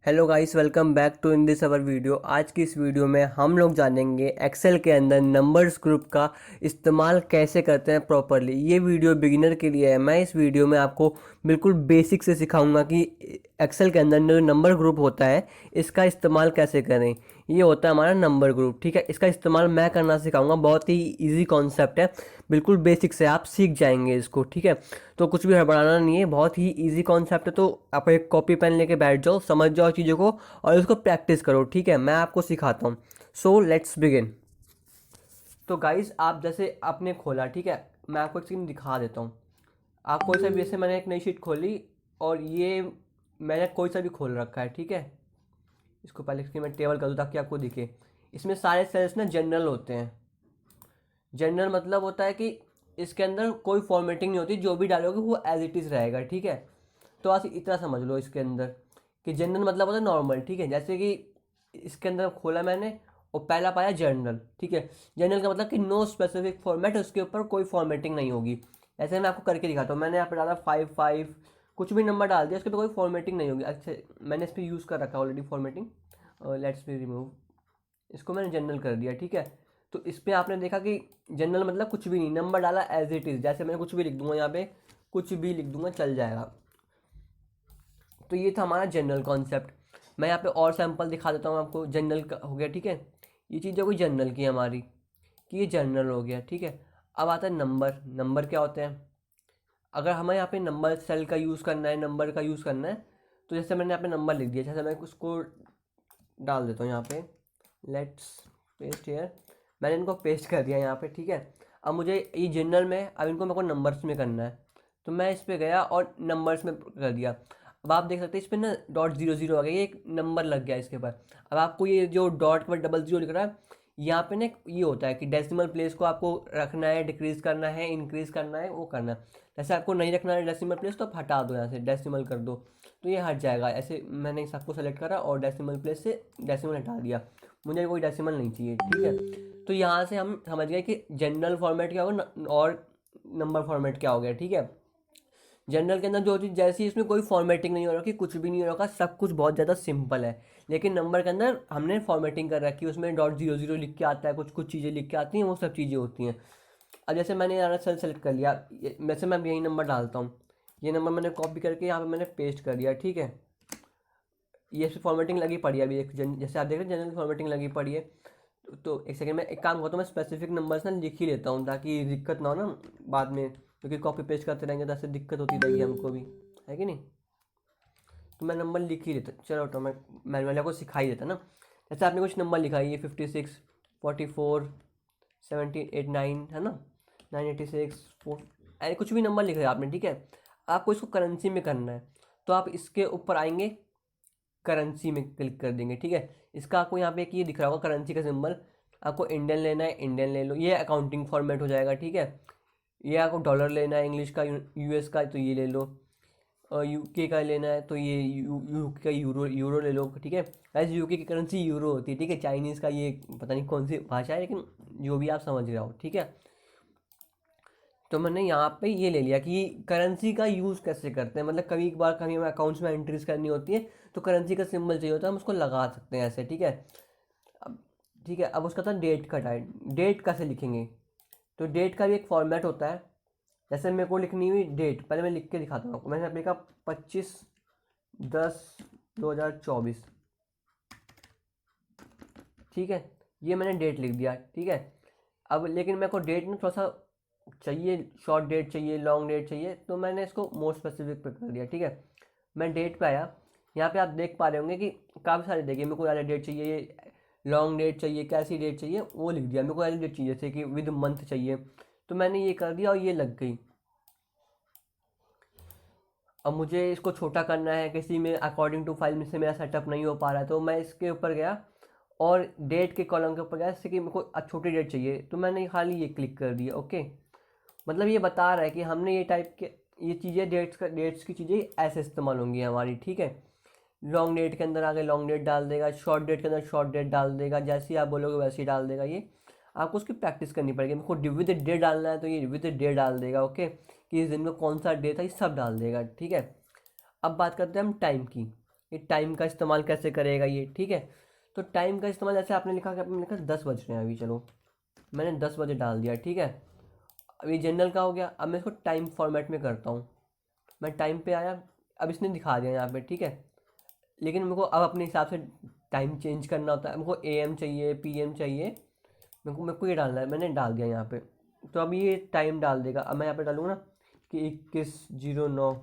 Hello guys, welcome back to in this our video. आज की इस वीडियो में हम लोग जानेंगे एक्सेल के अंदर नंबर्स ग्रुप का इस्तेमाल कैसे करते हैं प्रॉपरली। ये वीडियो बिगिनर के लिए है। मैं इस वीडियो में आपको बिल्कुल बेसिक से सिखाऊंगा कि एक्सेल के अंदर जो नंबर ग्रुप होता है इसका इस्तेमाल कैसे करें। ये होता है हमारा नंबर ग्रुप, ठीक है। इसका इस्तेमाल मैं करना सिखाऊंगा। बहुत ही इजी कॉन्सेप्ट है, बिल्कुल बेसिक से आप सीख जाएंगे इसको, ठीक है। तो कुछ भी हड़बड़ाना नहीं है, बहुत ही इजी कॉन्सेप्ट है। तो आप एक कॉपी पेन लेके बैठ जाओ, समझ जाओ चीज़ों को और इसको प्रैक्टिस करो, ठीक है। मैं आपको सिखाता हूँ। So let's begin. तो गाइस, आप जैसे आपने खोला, ठीक है, मैं आपको एक चीज़ दिखा देता हूँ। आप कोई सा भी, जैसे मैंने एक नई शीट खोली और ये मैंने कोई सा भी खोल रखा है, ठीक है। इसको पहले इसकी मैं टेबल कर दूँ ताकि आपको दिखे। इसमें सारे सेल्स ना जनरल होते हैं। जनरल मतलब होता है कि इसके अंदर कोई फॉर्मेटिंग नहीं होती, जो भी डालोगे वो एज इट इज़ रहेगा, ठीक है। तो आप इतना समझ लो इसके अंदर कि जनरल मतलब होता है नॉर्मल, ठीक है। जैसे कि इसके अंदर खोला मैंने और पहला पाया जनरल, ठीक है। जनरल का मतलब कि नो स्पेसिफिक फॉर्मेट, उसके ऊपर कोई फॉर्मेटिंग नहीं होगी। ऐसे मैं आपको करके दिखाता हूँ। मैंने यहाँ पर डाला 5 5, कुछ भी नंबर डाल दिया, उसके ऊपर कोई फॉर्मेटिंग नहीं होगी। अच्छा, मैंने इस पर यूज़ कर रखा है already formatting. Let's be remove. इसको मैंने जनरल कर दिया, ठीक है। तो इस पर आपने देखा कि जनरल मतलब कुछ भी नहीं, नंबर डाला एज इट इज़। जैसे मैंने कुछ भी लिख दूंगा, यहाँ पे कुछ भी लिख दूंगा, चल जाएगा। तो ये था हमारा जनरल कॉन्सेप्ट। मैं यहाँ पे और सैंपल दिखा देता हूँ आपको। जनरल का हो गया, ठीक है। ये चीज़ हो गई जनरल की हमारी, कि ये जनरल हो गया, ठीक है। अब आता है नंबर। नंबर क्या होते हैं? अगर हमें यहाँ पे नंबर सेल का यूज़ करना है, नंबर का यूज़ करना है, तो जैसे मैंने यहाँ पे नंबर लिख दिया, जैसे मैं उसको डाल देता हूँ यहाँ पे। Let's paste here. मैंने इनको पेस्ट कर दिया यहाँ पे, ठीक है। अब मुझे ये जनरल में, अब इनको मेरे को नंबर्स में करना है, तो मैं इस पर गया और नंबर्स में कर दिया। अब आप देख सकते हैं इस पर ना .00 आ गया, ये एक नंबर लग गया इसके ऊपर। अब आपको ये जो डॉट पर .00 लिख रहा है, यहाँ पे ना ये होता है कि डेसिमल प्लेस को आपको रखना है, डिक्रीज करना है, इंक्रीज करना है, वो करना है। जैसे आपको नहीं रखना है डेसिमल प्लेस, तो आप हटा दो, यहाँ से डेसिमल कर दो, तो ये हट जाएगा। ऐसे मैंने सबको सेलेक्ट करा और डेसिमल प्लेस से डेसिमल हटा दिया। मुझे कोई डेसिमल नहीं चाहिए, ठीक है। तो यहाँ से हम समझ गए कि जनरल फॉर्मेट क्या होगा और नंबर फॉर्मेट क्या हो गया, ठीक है। जनरल के अंदर जो चीज़ जैसी, इसमें कोई फॉर्मेटिंग नहीं हो रखी, कुछ भी नहीं हो रखा, सब कुछ बहुत ज़्यादा सिंपल है। लेकिन नंबर के अंदर हमने फॉर्मेटिंग कर रखी है, उसमें .00 लिख के आता है, कुछ कुछ चीज़ें लिख के आती हैं, वो सब चीज़ें होती हैं। अब जैसे मैंने यहाँ सेल सेलेक्ट कर लिया, वैसे मैं यही नंबर डालता हूँ। ये नंबर मैंने कॉपी करके यहाँ पे मैंने पेस्ट कर दिया, ठीक है। ये फॉर्मेटिंग लगी पड़ी है अभी, जैसे आप देख रहे हैं जनरल फॉर्मेटिंग लगी पड़ी है। तो एक सेकंड में एक काम करता हूँ, मैं स्पेसिफिक नंबर्स ना लिख ही लेता हूँ ताकि दिक्कत ना हो ना बाद में, क्योंकि कॉपी पेस्ट करते रहेंगे तो ऐसे दिक्कत होती रहेगी हमको भी, है कि नहीं। तो मैं नंबर लिख ही लेता, चलो तो मैं वाले को सिखा ही देता ना। जैसे आपने कुछ नंबर लिखा है, ये 56, 44, 17, 8, 9 है ना, 986, 4, ऐसे कुछ भी नंबर लिख रहे हैं आपने, ठीक है। आपको इसको करेंसी में करना है, तो आप इसके ऊपर आएंगे, करेंसी में क्लिक कर देंगे, ठीक है। इसका आपको यहाँ पे एक ये दिख रहा होगा करेंसी का सिंबल। आपको इंडियन लेना है, इंडियन ले लो, ये अकाउंटिंग फॉर्मेट हो जाएगा, ठीक है। ये आपको डॉलर लेना है इंग्लिश का, यूएस का, तो ये ले लो। और यूके का लेना है तो ये यूके का यूरो यूरो ले लो, ठीक है। ऐसे यूके की करेंसी यूरो होती है, ठीक है। चाइनीज़ का ये पता नहीं कौन सी भाषा है, लेकिन जो भी आप समझ रहे हो, ठीक है। तो मैंने यहाँ पे ये ले लिया कि करेंसी का यूज़ कैसे करते हैं, मतलब कभी एक बार कभी हमें अकाउंट्स में एंट्रीज करनी होती है, तो करेंसी का सिंबल चाहिए होता है, हम उसको लगा सकते हैं ऐसे, ठीक है। अब ठीक है, अब उसका था डेट का टाइम। डेट कैसे लिखेंगे? तो डेट का भी एक फॉर्मेट होता है। जैसे मेरे को लिखनी हुई डेट, पहले मैं लिख के दिखाता हूँ आपको। मैंने अपने लिखा 25/10/2024, ठीक है। ये मैंने डेट लिख दिया, ठीक है। अब लेकिन मेरे को डेट में थोड़ा सा चाहिए, शॉर्ट डेट चाहिए, लॉन्ग डेट चाहिए, तो मैंने इसको मोर स्पेसिफिक पे कर दिया, ठीक है। मैं डेट पे आया, यहाँ पे आप देख पा रहे होंगे कि काफ़ी सारे देखिए, मेरे को ज़्यादा डेट चाहिए, लॉन्ग डेट चाहिए, कैसी डेट चाहिए वो लिख दिया। मेरे को वाली डेट चाहिए, जैसे कि विद मंथ चाहिए, तो मैंने ये कर दिया और ये लग गई। अब मुझे इसको छोटा करना है, किसी में अकॉर्डिंग टू फाइल में से मेरा सेटअप नहीं हो पा रहा है, तो मैं इसके ऊपर गया और डेट के कॉलम के ऊपर गया, जैसे कि मेरे को छोटी डेट चाहिए, तो मैंने खाली ये क्लिक कर दिया, ओके। मतलब ये बता रहा है कि हमने ये टाइप के, ये चीज़ें डेट्स की चीज़ें ऐसे इस्तेमाल होंगी हमारी, ठीक है। लॉन्ग डेट के अंदर आगे लॉन्ग डेट डाल देगा, शॉर्ट डेट के अंदर शॉर्ट डेट डाल देगा, जैसे आप बोलोगे वैसे ही डाल देगा। ये आपको उसकी प्रैक्टिस करनी पड़ेगी। मेरे को विद डे डालना है तो ये विद डे डाल देगा, ओके, कि इस दिन में कौन सा डे था, ये सब डाल देगा, ठीक है। अब बात करते हैं हम टाइम की। ये टाइम का इस्तेमाल कैसे करेगा ये, ठीक है। तो टाइम का इस्तेमाल जैसे आपने लिखा कि आपने लिखा 10 बज रहे हैं अभी, चलो मैंने 10 बजे डाल दिया, ठीक है। अब ये जनरल का हो गया। अब मैं इसको टाइम फॉर्मेट में करता हूँ। मैं टाइम पे आया, अब इसने दिखा दिया यहाँ पे, ठीक है। लेकिन मेरे को अब अपने हिसाब से टाइम चेंज करना होता है। मेरे को AM चाहिए, PM चाहिए, मेरे को ये डालना है। मैंने डाल दिया यहाँ पे। तो अब ये टाइम डाल देगा। अब मैं यहाँ पे डालूंगा ना कि 21:09,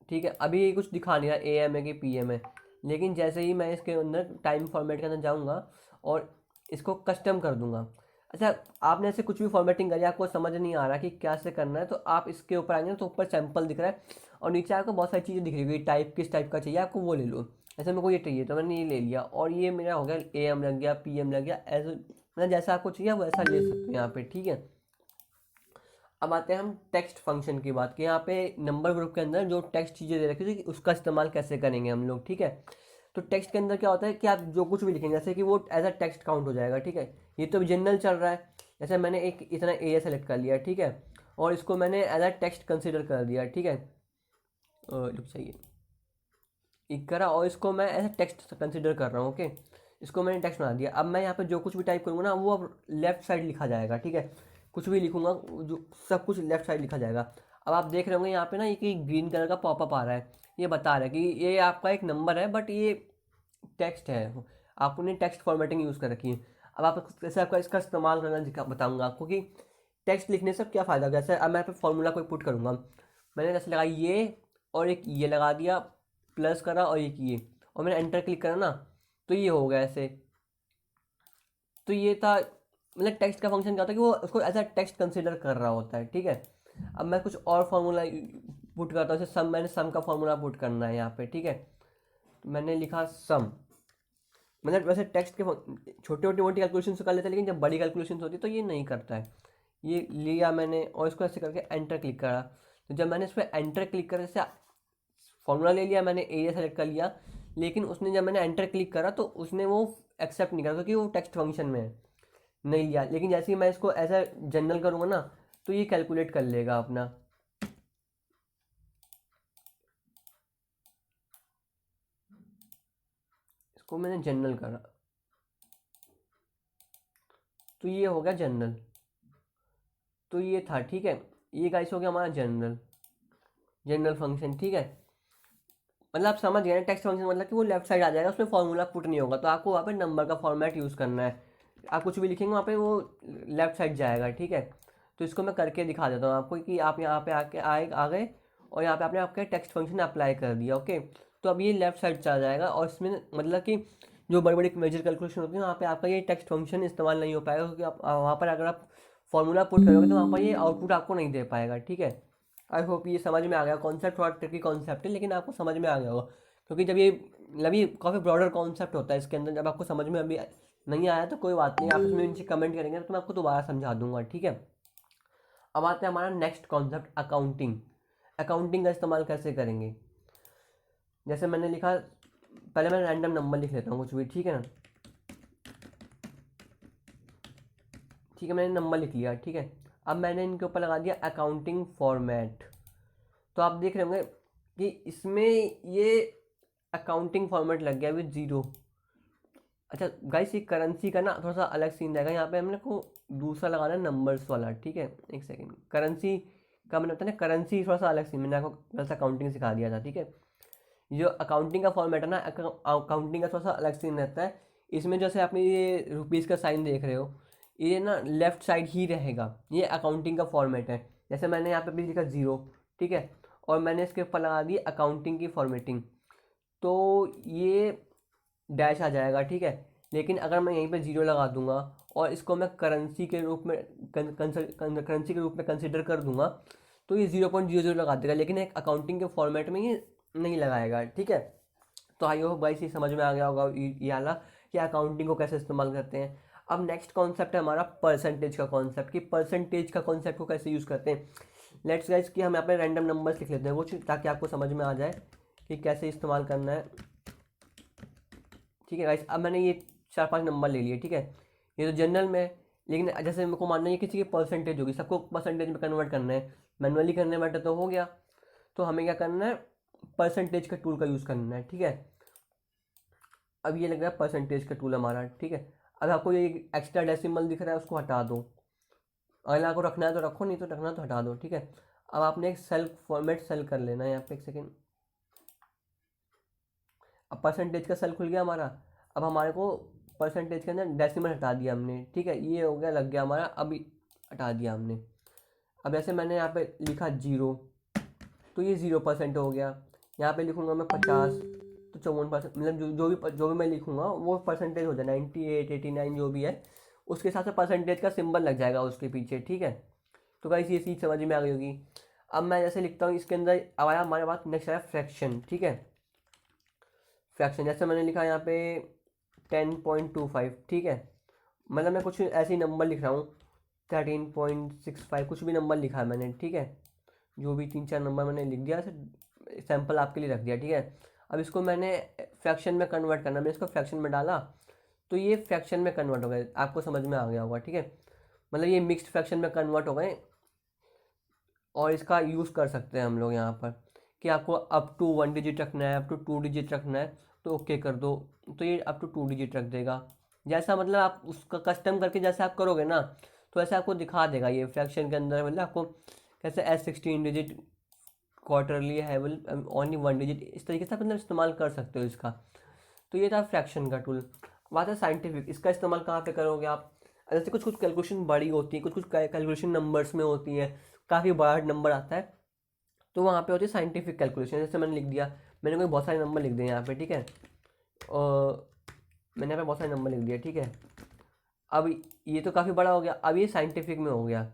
ठीक है। अभी ये कुछ दिखा नहीं रहा AM है कि PM है, लेकिन जैसे ही मैं इसके अंदर टाइम फॉर्मेट के अंदर जाऊँगा और इसको कस्टम कर दूंगा। अच्छा, आपने ऐसे कुछ भी फॉर्मेटिंग करी, आपको समझ नहीं आ रहा कि क्या से करना है, तो आप इसके ऊपर आएंगे तो ऊपर सैंपल दिख रहा है और नीचे आपको बहुत सारी चीज़ें दिख रही होगी। टाइप किस टाइप का चाहिए आपको, वो ले लो। ऐसे मेरे को ये चाहिए तो मैंने ये ले लिया और ये मेरा हो गया AM लग गया, PM लग गया। ऐसे मतलब जैसा आपको चाहिए वैसा ले सकते हो यहाँ पे, ठीक है। अब आते हैं हम टेक्स्ट फंक्शन की बात की। यहाँ पे नंबर ग्रुप के अंदर जो टेक्स्ट चीज़ें दे रखी थी उसका इस्तेमाल कैसे करेंगे हम लोग, ठीक है। तो टेक्स्ट के अंदर क्या होता है कि आप जो कुछ भी लिखेंगे जैसे कि वो एज अ टेक्स्ट काउंट हो जाएगा, ठीक है। ये तो जनरल चल रहा है। जैसे मैंने एक इतना एरिया सेलेक्ट कर लिया, ठीक है, और इसको मैंने एज अ टेक्स्ट कंसिडर कर दिया, ठीक है। लुक चाहिए एक करा और इसको मैं एज अ टेक्स्ट कंसिडर कर रहा हूँ, ओके। इसको मैंने टेक्स्ट बना दिया। अब मैं यहाँ पे जो कुछ भी टाइप करूँगा ना वो अब लेफ्ट साइड लिखा जाएगा, ठीक है। कुछ भी लिखूंगा जो सब कुछ लेफ्ट साइड लिखा जाएगा। अब आप देख रहे होंगे यहाँ पे ना ये कि ग्रीन कलर का पॉपअप आ रहा है। ये बता रहा है कि ये आपका एक नंबर है बट ये टेक्स्ट है, आपने टेक्स्ट फॉर्मेटिंग यूज़ कर रखी है। अब आप कैसे आपका इसका इस्तेमाल करना बताऊँगा आपको कि टेक्स्ट लिखने से क्या फ़ायदा। जैसे अब मैं यहाँ पे फॉर्मूला कोई पुट करूँगा, मैंने जैसे लगाई ये और एक ये लगा दिया, प्लस करा और एक ये, और मैंने एंटर क्लिक करा ना तो ये हो गया ऐसे। तो ये था मतलब टेक्स्ट का फंक्शन क्या होता है कि वो उसको एज अ टेक्स्ट कंसिडर कर रहा होता है, ठीक है। अब मैं कुछ और फार्मूला पुट करता हूँ, जैसे सम, मैंने सम का फार्मूला पुट करना है यहाँ पे, ठीक है। तो मैंने लिखा सम, मतलब वैसे टेक्स्ट के छोटी मोटी मोटी कैलकुलेशन कर लेते हैं, लेकिन जब बड़ी कैलकुलेशन होती है तो ये नहीं करता है। ये लिया मैंने और इसको ऐसे करके एंटर क्लिक करा। तो जब मैंने इस पर एंटर क्लिक करा, जैसे फॉर्मूला ले लिया मैंने, एरिया सेलेक्ट कर लिया, लेकिन उसने जब मैंने एंटर क्लिक करा तो उसने वो एक्सेप्ट नहीं करा क्योंकि वो टेक्स्ट फंक्शन में है, नहीं लिया। लेकिन जैसे ही मैं इसको ऐसा जनरल करूँगा ना तो ये कैलकुलेट कर लेगा अपना। इसको मैंने जनरल करा तो ये हो गया जनरल। तो ये था, ठीक है। ये गाइस हो गया हमारा जनरल, जनरल फंक्शन, ठीक है। मतलब आप समझ गए टेक्स्ट फंक्शन मतलब कि वो लेफ्ट साइड आ जाएगा, उसमें फॉर्मूला पुट नहीं होगा। तो आपको वहाँ पे नंबर का फॉर्मेट यूज़ करना है। आप कुछ भी लिखेंगे वहाँ पे वो लेफ्ट साइड जाएगा, ठीक है। तो इसको मैं करके दिखा देता हूँ आपको कि आप यहाँ पे आके आ गए और यहाँ पे आपने आपके टेक्स्ट फंक्शन अप्लाई कर दिया, ओके। तो अब ये लेफ्ट साइड चला जाएगा और इसमें मतलब कि जो बड़ी बड़ी मेजर कैलकुलेशन होती है वहाँ पे आपका ये टेक्स्ट फंक्शन इस्तेमाल नहीं हो पाएगा, क्योंकि आप वहाँ पर अगर आप फॉर्मूला पुट करोगे तो वहाँ पर ये आउटपुट आपको नहीं दे पाएगा, ठीक है। आई होप ये समझ में आ गया। कॉन्सेप्ट थोड़ा ट्रिकी कॉन्सेप्ट है लेकिन आपको समझ में आ गया होगा, क्योंकि जब ये मतलब ये काफ़ी ब्रॉडर कॉन्सेप्ट होता है इसके अंदर। जब आपको समझ में अभी नहीं आया तो कोई बात नहीं, आप इसमें नीचे कमेंट करेंगे तो मैं आपको दोबारा समझा दूंगा, ठीक है। अब आते हैं हमारा नेक्स्ट कॉन्सेप्ट, अकाउंटिंग। अकाउंटिंग का इस्तेमाल कैसे करेंगे। जैसे मैंने लिखा, पहले मैं रैंडम नंबर लिख लेता हूँ कुछ भी, ठीक है ना। ठीक है, मैंने नंबर लिख लिया, ठीक है। अब मैंने इनके ऊपर लगा दिया अकाउंटिंग फॉर्मेट। तो आप देख रहे होंगे कि इसमें ये अकाउंटिंग फॉर्मेट लग गया विद जीरो। अच्छा गाइस, ये करेंसी का ना थोड़ा सा अलग सीन रहेगा। यहाँ पे हमने को दूसरा लगाना है नंबर्स वाला, ठीक है। एक सेकेंड, करेंसी का मैंने बताया ना, करेंसी थोड़ा सा अलग सीन, मैंने आपको कल से अकाउंटिंग सिखा दिया था, ठीक है। जो अकाउंटिंग का फॉर्मेट है ना, अकाउंटिंग का थोड़ा सा अलग सीन रहता है। इसमें जैसे आपने ये रुपीज़ का साइन देख रहे हो, ये ना लेफ्ट साइड ही रहेगा। ये अकाउंटिंग का फॉर्मेट है। जैसे मैंने यहाँ पे भी लिखा जीरो, ठीक है, और मैंने इसके ऊपर लगा दी अकाउंटिंग की फॉर्मेटिंग, तो ये डैश आ जाएगा, ठीक है। लेकिन अगर मैं यहीं पे जीरो लगा दूंगा और इसको मैं करेंसी के रूप में करेंसी के रूप में कंसिडर कर दूंगा तो ये 0.00 लगा देगा, लेकिन एक अकाउंटिंग के फॉर्मेट में ये नहीं लगाएगा, ठीक है। तो आई होप गाइस ये समझ में आ गया होगा ये वाला कि अकाउंटिंग को कैसे इस्तेमाल करते हैं। अब नेक्स्ट कॉन्सेप्ट है हमारा परसेंटेज का कॉन्सेप्ट, कि परसेंटेज का कॉन्सेप्ट को कैसे यूज़ करते हैं। लेट्स गाइस कि हम यहाँ पे रैंडम नंबर्स लिख लेते हैं कुछ, ताकि आपको समझ में आ जाए कि कैसे इस्तेमाल करना है, ठीक है गाइस। अब मैंने ये 4-5 नंबर ले लिए, ठीक है। ये तो जनरल में है, लेकिन जैसे मेरे को मानना है किसी की परसेंटेज होगी, सबको परसेंटेज में कन्वर्ट करना है, मैनुअली करने बैठे तो हो गया। तो हमें क्या करना है, परसेंटेज का टूल का यूज़ करना है, ठीक है। अब ये लग रहा है परसेंटेज का टूल हमारा, ठीक है। अब आपको ये एक्स्ट्रा डेसिमल दिख रहा है, उसको हटा दो। अगर आपको रखना है तो रखो, नहीं तो रखना तो हटा दो, ठीक है। अब आपने एक सेल फॉर्मेट सेल कर लेना है यहाँ पे, एक सेकेंड। अब परसेंटेज का सेल खुल गया हमारा। अब हमारे को परसेंटेज के अंदर डेसिमल हटा दिया हमने, ठीक है। ये हो गया, लग गया हमारा, अभी हटा दिया हमने। अब ऐसे मैंने यहाँ पे लिखा 0, तो ये 0% हो गया। यहाँ पे लिखूँगा मैं 50, तो 54%, मतलब जो भी मैं लिखूँगा वो परसेंटेज हो जाए, 98, 89 जो भी है उसके हिसाब से परसेंटेज का सिंबल लग जाएगा उसके पीछे, ठीक है। तो गाइस ये चीज़ समझ में आ गई होगी। अब मैं जैसे लिखता हूँ इसके अंदर, अब आया हमारे पास नेक्स्ट आया फ्रैक्शन, ठीक है। फ्रैक्शन जैसे मैंने लिखा यहाँ पे 10.25, ठीक है। मतलब मैं कुछ ऐसे ही नंबर लिख रहा हूँ, 13.65, कुछ भी नंबर लिखा है मैंने, ठीक है। जो भी 3-4 नंबर मैंने लिख दिया, सैंपल आपके लिए रख दिया, ठीक है। अब इसको मैंने फ्रैक्शन में कन्वर्ट करना, मैंने इसको फ्रैक्शन में डाला तो ये फ्रैक्शन में कन्वर्ट हो गए, आपको समझ में आ गया होगा, ठीक है। मतलब ये मिक्स्ड फ्रैक्शन में कन्वर्ट हो गए। और इसका यूज़ कर सकते हैं हम लोग यहाँ पर कि आपको अप टू 1 डिजिट रखना है, अप टू 2 डिजिट रखना है, तो ओके कर दो, तो ये अप टू 2 डिजिट रख देगा। जैसा मतलब आप उसका कस्टम करके जैसे आप करोगे ना, तो ऐसे आपको दिखा देगा ये फ्रैक्शन के अंदर, मतलब आपको कैसे S16 डिजिट, क्वार्टरली है ओनली 1 डिजिट, इस तरीके से मतलब इस्तेमाल कर सकते हो इसका। तो ये था फ्रैक्शन का टूल। बात है साइंटिफिक, इसका इस्तेमाल कहाँ पे करोगे आप? जैसे कुछ कुछ कैलकुलेशन बड़ी होती है, कुछ कुछ कैलकुलेशन नंबर्स में होती है, काफ़ी बड़ा नंबर आता है, तो वहाँ पे होती है साइंटिफिक कैलकुलेशन। जैसे मैंने लिख दिया, मैंने कोई बहुत सारे नंबर लिख दिए यहाँ पे, ठीक है। और मैंने यहाँ पे बहुत सारे नंबर लिख दिया, ठीक है। अब ये तो काफ़ी बड़ा हो गया, अब ये साइंटिफिक में हो गया।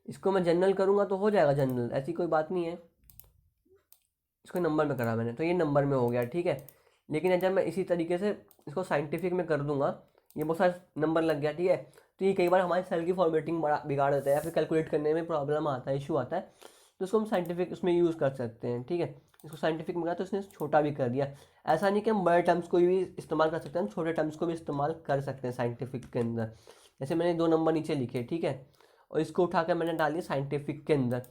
इसको मैं जनरल करूँगा तो हो जाएगा जनरल, ऐसी कोई बात नहीं है। इसको नंबर में करा मैंने, तो ये नंबर में हो गया, ठीक है। लेकिन जब मैं इसी तरीके से इसको साइंटिफिक में कर दूंगा, ये बहुत सारे नंबर लग गया, ठीक है। तो ये कई बार हमारे सेल की फॉर्मेटिंग बड़ा बिगाड़ देता है, या फिर कैलकुलेट करने में प्रॉब्लम आता है, इशू आता है, तो इसको हम साइंटिफिक उसमें यूज़ कर सकते हैं, ठीक है। इसको साइंटिफिक में करा तो इसने छोटा भी कर दिया। ऐसा नहीं कि हम बड़े टर्म्स को भी इस्तेमाल कर सकते हैं, हम छोटे टर्म्स को भी इस्तेमाल कर सकते हैं साइंटिफिक के अंदर। जैसे मैंने 2 नंबर नीचे लिखे, ठीक है, और इसको उठाकर मैंने डाल दिया साइंटिफिक के अंदर,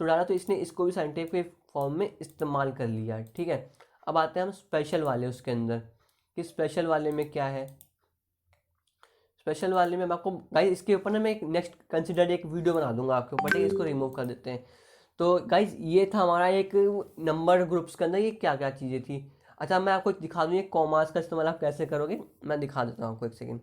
तो डाला तो इसने इसको भी साइंटिफिक फॉर्म में इस्तेमाल कर लिया, ठीक है। अब आते हैं हम स्पेशल वाले उसके अंदर, कि स्पेशल वाले में क्या है। स्पेशल वाले में मैं आपको गाइस इसके ऊपर ना मैं एक नेक्स्ट कंसिडर्ड एक वीडियो बना दूंगा आपके ऊपर, ठीक है। इसको रिमूव कर देते हैं। तो गाइस ये था हमारा एक नंबर ग्रुप्स के अंदर ये क्या क्या चीज़ें थी। अच्छा मैं आपको दिखा दूँ ये कॉमास का इस्तेमाल आप कैसे करोगे, मैं दिखा देता हूँ आपको, एक सेकेंड।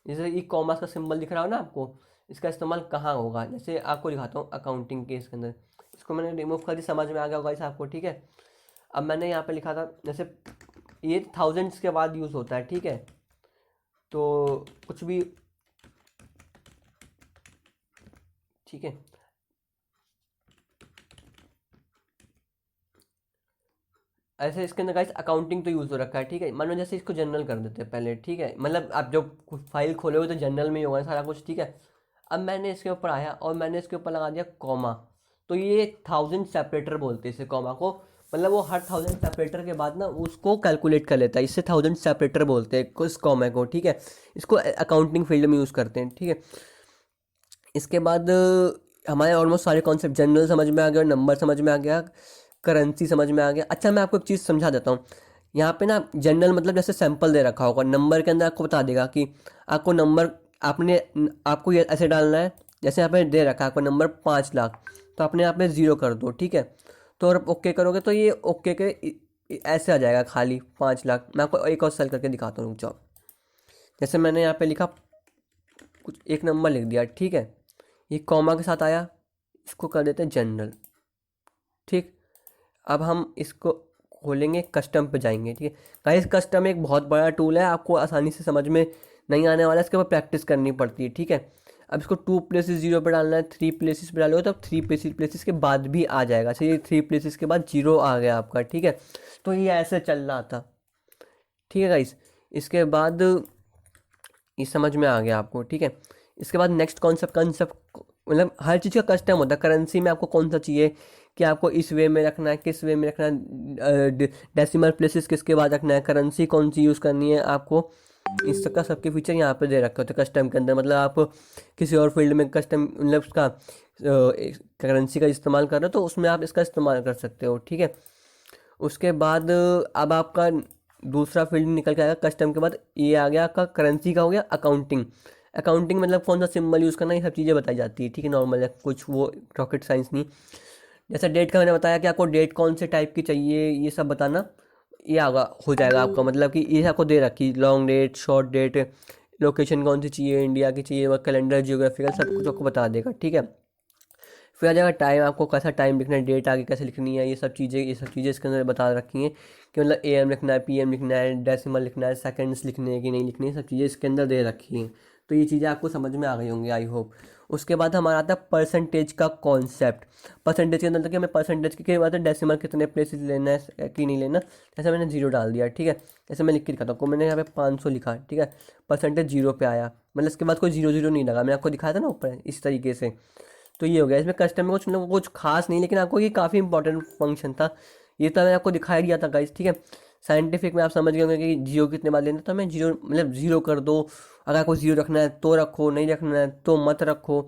जैसे ये कॉमास का सिंबल दिख रहा हो ना आपको, इसका इस्तेमाल कहाँ होगा, जैसे आपको दिखाता हूँ अकाउंटिंग के इसके अंदर। इसको मैंने रिमूव कर दिया, समझ में आ गया होगा इस आपको, ठीक है। अब मैंने यहाँ पे लिखा था, जैसे ये थाउजेंड्स के बाद यूज़ होता है, ठीक है। तो कुछ भी, ठीक है। ऐसे इसके अंदर गाइस अकाउंटिंग तो यूज़ हो रखा है, ठीक है। मान लो जैसे इसको जनरल कर देते हैं पहले, ठीक है। मतलब आप जब फाइल खोलोगे तो जनरल में ही होगा सारा कुछ, ठीक है। अब मैंने इसके ऊपर आया और मैंने इसके ऊपर लगा दिया कॉमा, तो ये 1000 सेपरेटर बोलते हैं इसे कॉमा को। मतलब वो हर 1000 सेपरेटर के बाद ना उसको कैलकुलेट कर लेता है, इससे 1000 सेपरेटर बोलते हैं इस कॉमा को, ठीक है। इसको अकाउंटिंग फील्ड में यूज़ करते हैं, ठीक है। इसके बाद हमारे ऑलमोस्ट सारे कॉन्सेप्ट जनरल समझ में आ गया और नंबर समझ में आ गया, करेंसी समझ में आ गया। अच्छा मैं आपको एक चीज़ समझा देता हूँ। यहाँ पे ना जनरल मतलब जैसे सैंपल दे रखा होगा, नंबर के अंदर आपको बता देगा कि आपको नंबर आपको ये ऐसे डालना है। जैसे यहाँ पे दे रखा है आपको नंबर 5 लाख, तो आपने यहाँ पे 0 कर दो, ठीक है। तो और ओके करोगे तो ये ओके के ऐसे आ जाएगा खाली 5 लाख। मैं आपको एक और सेल करके दिखाता हूँ, रुक जाओ। जैसे मैंने यहाँ पे लिखा, कुछ एक नंबर लिख दिया, ठीक है। ये कॉमा के साथ आया, इसको कर देते हैं जनरल, ठीक। अब हम इसको खोलेंगे, कस्टम पे जाएंगे, ठीक है। गाइस कस्टम एक बहुत बड़ा टूल है, आपको आसानी से समझ में नहीं आने वाला, इसके ऊपर प्रैक्टिस करनी पड़ती है, ठीक है। अब इसको 2 प्लेसेस 0 पे डालना है, 3 प्लेसेस पे डालोगे तो 3 प्लेसेस के बाद भी आ जाएगा। अच्छा ये 3 प्लेसेस के बाद 0 आ गया आपका, ठीक है। तो ये ऐसे चल रहा था, ठीक है गाइस। इसके बाद ये समझ में आ गया आपको, ठीक है। इसके बाद नेक्स्ट कंसेप्ट मतलब हर चीज़ का कस्टम होता है। करेंसी में आपको कौन सा चाहिए, कि आपको इस वे में रखना है, किस वे में रखना है, डेसिमल प्लेसेस किसके बाद रखना है, करेंसी कौन सी यूज़ करनी है आपको, इसका सबके फीचर यहाँ पे दे रखे होते हैं कस्टम के अंदर। मतलब आप किसी और फील्ड में कस्टम मतलब उसका करेंसी का इस्तेमाल कर रहे हो तो उसमें आप इसका इस्तेमाल कर सकते हो, ठीक है। उसके बाद अब आपका दूसरा फील्ड निकल के आएगा कस्टम के बाद। ये आ गया आपका करेंसी का, हो गया अकाउंटिंग। अकाउंटिंग मतलब कौन सा सिंबल यूज़ करना, ये सब चीज़ें बताई जाती है, ठीक है, नॉर्मल है, कुछ वो रॉकेट साइंस नहीं। जैसे डेट का मैंने बताया कि आपको डेट कौन से टाइप की चाहिए, ये सब बताना, ये आगा हो जाएगा आपका, मतलब कि ये आपको दे रखी long date, short date, location कौन सी चाहिए, इंडिया की चाहिए, वह कैलेंडर, जियोग्राफिकल, सब कुछ आपको बता देगा, ठीक है। फिर आ जाएगा टाइम, आपको कैसा टाइम लिखना है, डेट आगे कैसे लिखनी है, ये सब चीज़ें इसके अंदर बता रखी हैं कि मतलब AM लिखना है, PM लिखना है, डेसिमल लिखना है, सेकंड्स लिखने हैं कि नहीं लिखनी है, सब चीज़ें इसके अंदर दे रखी हैं। तो ये चीज़ें आपको समझ में आ गई होंगी, आई होप। उसके बाद हमारा आता है परसेंटेज का कॉन्सेप्ट। परसेंटेज के अंदर तक हमें परसेंटेज की बात है, डेसिमल कितने प्लेसेस लेना है कि नहीं लेना। जैसे मैंने 0 डाल दिया, ठीक है, जैसे मैं लिख के दिखाता हूँ, मैंने यहाँ पे 500 लिखा, ठीक है, परसेंटेज 0 पे आया, मतलब इसके बाद कोई 0 0 नहीं लगा, मैंने आपको दिखाया था ना ऊपर, इस तरीके से। तो ये हो गया, इसमें कस्टम में कुछ मतलब कुछ खास नहीं, लेकिन आपको ये काफ़ी इंपॉर्टेंट फंक्शन था। ये तो मैंने आपको दिखाई दिया था गाइस, ठीक है। साइंटिफिक में आप समझ गए होंगे कि जीरो कितने बार लेना, तो हमें जीरो मतलब जीरो कर दो, अगर आपको जीरो रखना है तो रखो, नहीं रखना है तो मत रखो,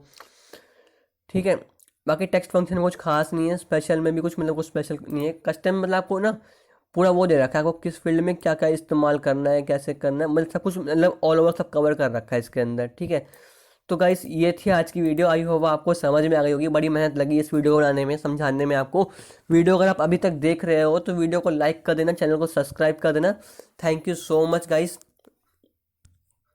ठीक है। बाकी टेक्स्ट फंक्शन कुछ खास नहीं है, स्पेशल में भी कुछ मतलब कुछ स्पेशल नहीं है। कस्टम मतलब आपको ना पूरा वो दे रखा है, आपको किस फील्ड में क्या क्या इस्तेमाल करना है, कैसे करना है, मतलब सब कुछ, मतलब ऑल ओवर सब कवर कर रखा है इसके अंदर, ठीक है। तो गाइस ये थी आज की वीडियो, आई होप आपको समझ में आ गई होगी। बड़ी मेहनत लगी इस वीडियो को बनाने में, समझाने में आपको। वीडियो अगर आप अभी तक देख रहे हो तो वीडियो को लाइक कर देना, चैनल को सब्सक्राइब कर देना। Thank you so much guys.